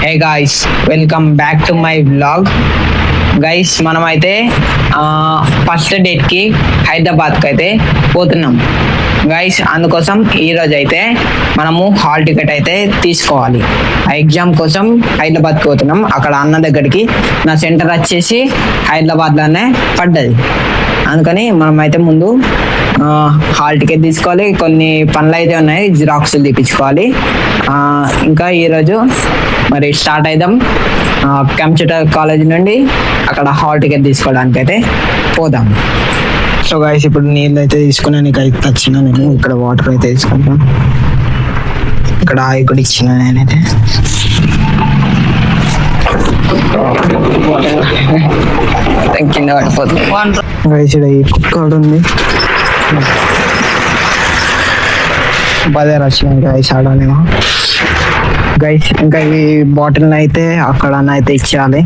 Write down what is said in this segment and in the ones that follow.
Hey guys, welcome back to my vlog. Guys, మనమైతే first డేట్కి హైదరాబాద్కి అయితే పోతున్నాం గైస్. అందుకోసం ఈరోజు అయితే మనము హాల్ టికెట్ అయితే తీసుకోవాలి. ఆ ఎగ్జామ్ కోసం హైదరాబాద్కి పోతున్నాం. అక్కడ అన్న దగ్గరికి నా సెంటర్ వచ్చేసి హైదరాబాద్లోనే పడ్డది. అందుకని మనమైతే ముందు హాల్ టికెట్ తీసుకోవాలి. కొన్ని పనులు అయితే ఉన్నాయి, జిరాక్స్లు తీపించుకోవాలి. ఇంకా ఈరోజు మరి స్టార్ట్ అయిదాం. కంప్యూటర్ కాలేజ్ నుండి అక్కడ హాల్ టికెట్ తీసుకోవడానికి అయితే పోదాం. సో గైస్, ఇప్పుడు నీళ్ళు అయితే తీసుకున్నాను. అయితే వచ్చిన నేను ఇక్కడ వాటర్ అయితే తీసుకుంటాను. ఇక్కడ ఆయి కూడా ఇచ్చిన నేనైతే. కింద పడిపోతుంది గైస్. ఇక్కడ ఈ కుక్క ఉంది. బజార్ వచ్చినాయి గైస్ ఆడనేమో గైస్. ఇంకా ఈ బాటిల్ అయితే అక్కడ అయితే ఇచ్చేయాలి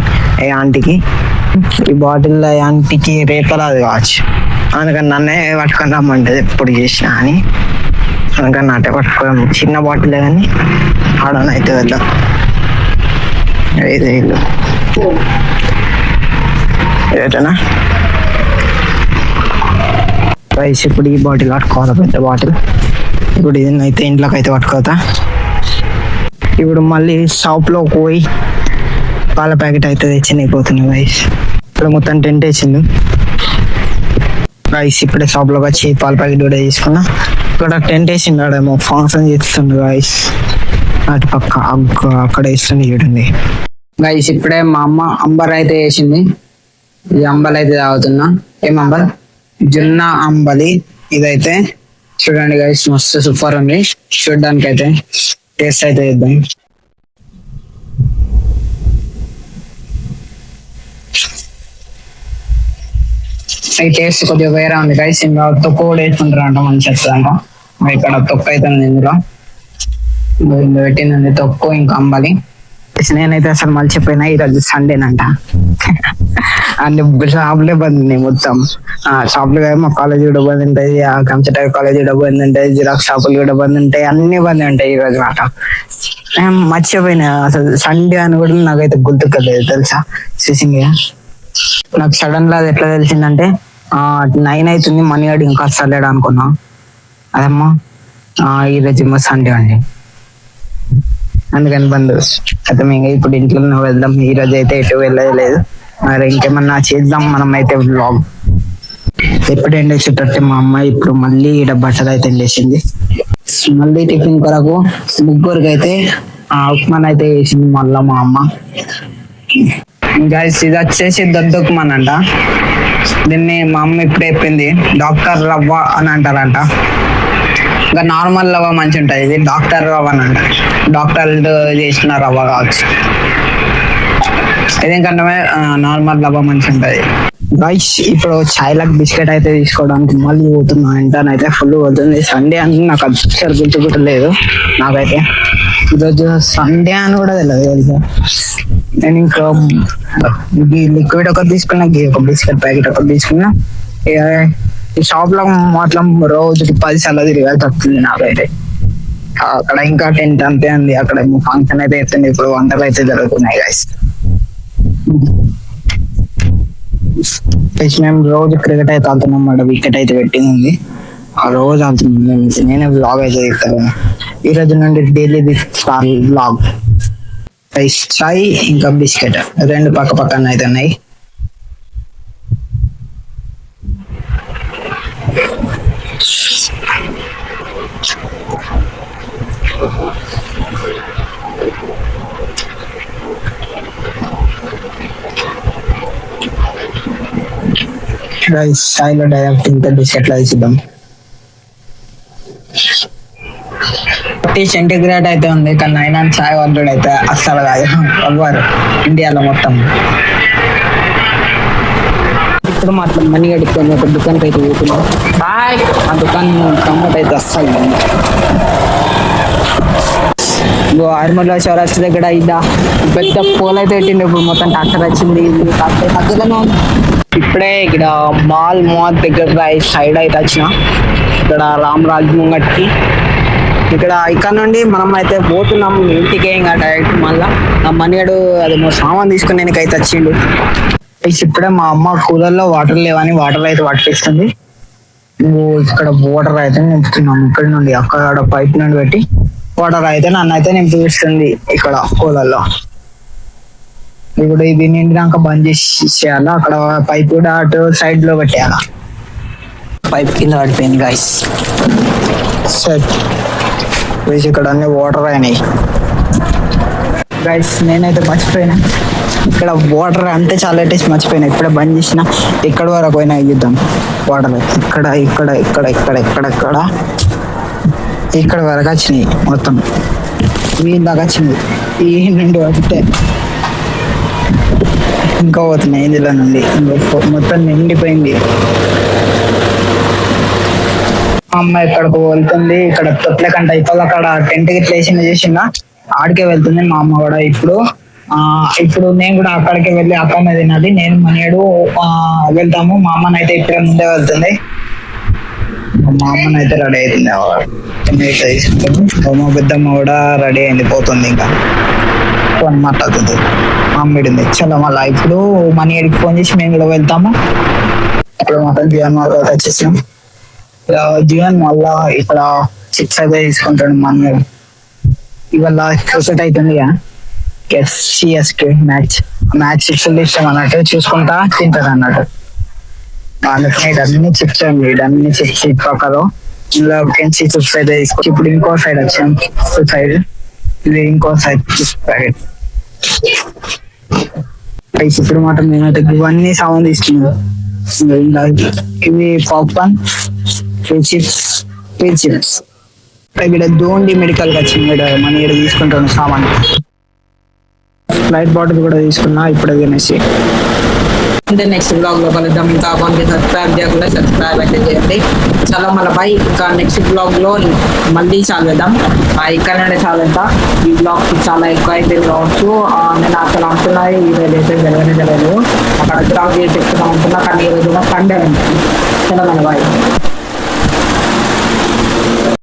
ఏ ఆంటీకి. ఈ బాటిల్ ఆంటీకి రేపు రాదు కావచ్చు, అందుకని నన్నే పట్టుకొని రమ్మంటే ఎప్పుడు చేసినా అని. అందుకని అట్టే పట్టుకోవడం చిన్న బాటిల్ కానీ ఆడనైతే వెళ్దాం. ఐదు ఇల్లు ఏటనా గైస్. ఇప్పుడు ఈ బాటిల్ పట్టుకోవాలి, పెద్ద బాటిల్. ఇప్పుడు ఇది అయితే ఇంట్లోకి అయితే పట్టుకోతా. ఇప్పుడు మళ్ళీ షాప్లో పోయి పాల ప్యాకెట్ అయితే తెచ్చిపోతున్నాయి గైస్. ఇప్పుడు మొత్తం టెంట్ వేసింది గైస్. ఇప్పుడే షాప్లోకి వచ్చి పాల ప్యాకెట్ కూడా తీసుకున్నా. ఇక్కడ టెంట్ వేసింది, ఆడేమో ఫంక్షన్ చేస్తుంది గైస్. అటు పక్క అక్కడ వేస్తుంది చూడండి గైస్. ఇప్పుడే మా అమ్మ అంబర్ అయితే వేసింది. ఈ అంబలి అయితే తాగుతున్నా. ఏం అంబల్? జున్న అంబలి. ఇదైతే చూడండి గైస్, మస్తు సూపర్ ఉంది చూడడానికి. అయితే టేస్ట్ అయితే ఇద్దాం. ఈ టేస్ట్ కొద్దిగా వేరే ఉంది గైస్. ఇంకా తొక్కు కూడా వేసుకుంటారు అంట, మంచి చెప్తారంట. ఇక్కడ తొక్కు అయితే ఉంది, ఇందులో పెట్టింది తొక్కు ఇంకా అంబలి. నేనైతే అసలు మర్చిపోయినా, ఈరోజు సండేనంట. అన్ని షాపులే బంద్ ఉన్నాయి మొత్తం. షాపులు మా కాలేజ్ కూడా బంద్ ఉంటాయి, ఆ కంప్యూటర్ కాలేజ్ కూడా బంద్ ఉంటాయి, జిరాక్స్ షాపులు కూడా బంద్ ఉంటాయి, అన్ని బంద్ ఉంటాయి ఈరోజు మాట. మర్చిపోయినా అసలు సండే అని కూడా నాకైతే గుర్తుకలేదు తెలుసా. చూసింది నాకు సడన్ గా అది ఎట్లా తెలిసిందంటే 9 అవుతుంది, మనీ అడి ఇంకా వస్తలేడు అనుకున్నా. అదమ్మా ఈరోజు సండే అండి, అందుకని బంద్. అయితే మేము ఇప్పుడు ఇంట్లో వెళ్దాం. ఈ రోజు అయితే ఎటు వెళ్ళలేదు. మరి ఇంకేమన్నా చేద్దాం మనం అయితే వ్లాగ్. ఎప్పుడు ఎండేసేటట్టే మా అమ్మాయి ఇప్పుడు మళ్ళీ ఈడ బట్టలు అయితే ఎండేసింది. మళ్ళీ టిఫిన్ కొరకు ముగ్గురికి అయితే ఉప్మాన్ అయితే వేసింది మళ్ళా మా అమ్మ. ఇంకా ఇది వచ్చేసి దొద్దుకుమాన్ అంట. దీన్ని మా అమ్మ ఇప్పుడు చెప్పింది డాక్టర్ రవ్వ అని అంటారంట. ఇంకా నార్మల్ రవ్వ మంచి ఉంటుంది, ఇది డాక్టర్ రవ్వ అని అంట. డాక్టర్ చేసిన రవ్వ కావచ్చు. ఇదేంటంటే నార్మల్ రవ్వ మంచి ఉంటుంది గైస్. ఇప్పుడు చాయ్లకు బిస్కెట్ అయితే తీసుకోవడానికి మళ్ళీ పోతున్నా. ఇంటనైతే ఫుల్ పోతుంది. సండే అని నాకు అసలు గుర్తులేదు నాకైతే. ఈరోజు సండే అని కూడా తెలియదు తెలుసా. నేను ఇంకా లిక్విడ్ ఒకటి తీసుకున్నా, ఒక బిస్కెట్ ప్యాకెట్ ఒకటి తీసుకున్నా. ఈ షాప్ లో మాత్రం రోజుకి 10 సార్లు తిరగాల్సి వస్తుంది నాకైతే. అక్కడ ఇంకా టెంట్ అంతే ఉంది. అక్కడ ఫంక్షన్ అయితే ఎత్తుంది. ఇప్పుడు వంటలు అయితే జరుగుతున్నాయి గైస్. మేము రోజు క్రికెట్ అయితే ఆడుతున్నాం అన్నమాట. వికెట్ అయితే పెట్టింది, ఆ రోజు ఆడుతున్నాం. నేనే వ్లాగ్ అయితే చెప్తాను. ఈ రోజు నుండి డైలీ వ్లాగ్. చాయ్ ఇంకా బిస్కెట్ రెండు పక్క పక్కన అయితే ఉన్నాయి. చాయ్లో డైరెక్ట్ ఇంకా బిస్కెట్లు వేసిద్దాం. 40 సెంటిగ్రేడ్ అయితే ఉంది, కానీ అయినా చాయ్ 100 అయితే అస్సలు కాదు ఎవ్వరు ఇండియాలో మొత్తం. ఇప్పుడు మాత్రం మనీ అడుక్కొని ఒక దుకాణంకి అయితే పోతున్నాం. ఆ దుకాణం టమాటో అయితే అస్సలు ఆర్మూర్లో చౌరస్తా దగ్గర ఇద్దా పెద్ద పూలు అయితే పెట్టింది. ఇప్పుడు మొత్తం ట్రాక్టర్ వచ్చింది. ఇప్పుడే ఇక్కడ మాల్ దగ్గర సైడ్ అయితే వచ్చిన. ఇక్కడ రామరాజ్ ముంగట్కి ఇక్కడ నుండి మనం అయితే పోతున్నాం ఇంటికే, ఇంకా డైరెక్ట్ మళ్ళా ఆ మనీడు అది సామాన్ తీసుకుని నేనకైతే వచ్చిండు. ఇప్పుడే మా అమ్మ కూలర్లో వాటర్ లేవని వాటర్ అయితే పట్టిస్తుంది. నువ్వు ఇక్కడ వాటర్ అయితే నింపుతున్నాం, ఇక్కడ నుండి అక్కడ పైప్ నుండి పెట్టి వాటర్ అయితే నన్ను అయితే నింపిస్తుంది ఇక్కడ కూలర్లో. ఇప్పుడు ఇది నిండినాక బంద్ చేయాలా, అక్కడ పైప్ కూడా అటు సైడ్ లో పెట్టేయాలా. పైప్ కింద పడిపోయింది గైస్. సెట్ ఇక్కడ అన్ని వాటర్ అయినాయి గైస్. నేనైతే మర్చిపోయినా ఇక్కడ వాటర్ అంటే చాలా టేస్ట్ మర్చిపోయినా. ఇప్పుడే బంద్ చేసిన. ఎక్కడ వరకు పోయినా ఇద్దాం వాటర్. ఇక్కడ ఇక్కడ ఇక్కడ ఇక్కడ ఇక్కడ ఇక్కడ ఇక్కడ వరకు వచ్చినాయి మొత్తం. వీళ్ళ దాకా వచ్చింది. ఈ నుండి పడితే ఇంకా పోతున్నాయి ఇందులో నుండి. మొత్తం నిండిపోయింది. అమ్మ ఎక్కడికి వెళ్తుంది. ఇక్కడ తొట్ల కంట ఇప్పుడు అక్కడ టెంట్ కి ప్లేసింగ్ చేసిందా ఆడికే వెళ్తుంది మా అమ్మ కూడా. ఇప్పుడు నేను కూడా అక్కడికి వెళ్ళి అక్కడనే తిన్నది. నేను మనీడు వెళ్తాము. మా అమ్మనైతే ఇప్పుడే ముందే వెళ్తుంది. మా అమ్మనైతే రెడీ అవుతుంది. తీసుకుంటాము. మా పెద్దమ్మ కూడా రెడీ అయింది, పోతుంది. ఇంకా ఫోన్ మాట్లాడుతుంది. మా అమ్మిడింది. చలో మళ్ళీ ఇప్పుడు మనీడికి ఫోన్ చేసి మేము కూడా వెళ్తాము. ఇప్పుడు మాత్రం జీవన్ మాల్ వచ్చేసాం. జీవన్ మళ్ళా ఇక్కడ చిప్స్ అయితే తీసుకుంటాడు మన. ఇవాళ క్రికెట్ అవుతుంది సిఎస్కే మ్యాచ్ చిప్స్ ఇష్టం అన్నట్టు చూసుకుంటా తింటారు అన్నట్టు. అందుకని అన్ని చిప్స్ అండి, అన్ని చిప్స్ పక్కలో ఇందులో చిప్స్ అయితే తీసుకొచ్చి ఇప్పుడు ఇంకో సైడ్ వచ్చాం. సైడ్ ఇది ఇంకో సైడ్ చిప్స్ ప్యాకెట్. ఇప్పుడు మాత్రం నేనైతే ఇవన్నీ సామాన్ తీసుకున్నాను. ఇవి పాప్కార్న్, చిప్స్ ఇక్కడ దోండి మెడికల్ వచ్చింది. మన ఇక్కడ తీసుకుంటాను సామాన్. లైట్ బాటిల్ కూడా తీసుకున్నా ఇప్పుడు తినేసి. అంటే నెక్స్ట్ బ్లాగ్ లో కలుద్దాం. ఇంకా కొంచెం సబ్స్క్రైబ్ చేయకుండా సబ్స్క్రైబ్ అయితే చేయండి. చాలా మళ్ళీ బాయ్. ఇంకా నెక్స్ట్ బ్లాగ్ లో మళ్ళీ చాలేద్దాం. ఇక్కడ నుండి చాలేద్దాం. ఈ బ్లాగ్ చాలా ఎక్కువ అయితే కావచ్చు. నేను అసలు అంటున్నా ఈ రోజు అయితే జరగలేదు. అక్కడ బ్లాగ్ చెప్తున్నా అంటున్నా, కానీ ఈ రోజు సండే ఉంటుంది. చాలా మళ్ళీ బాయ్.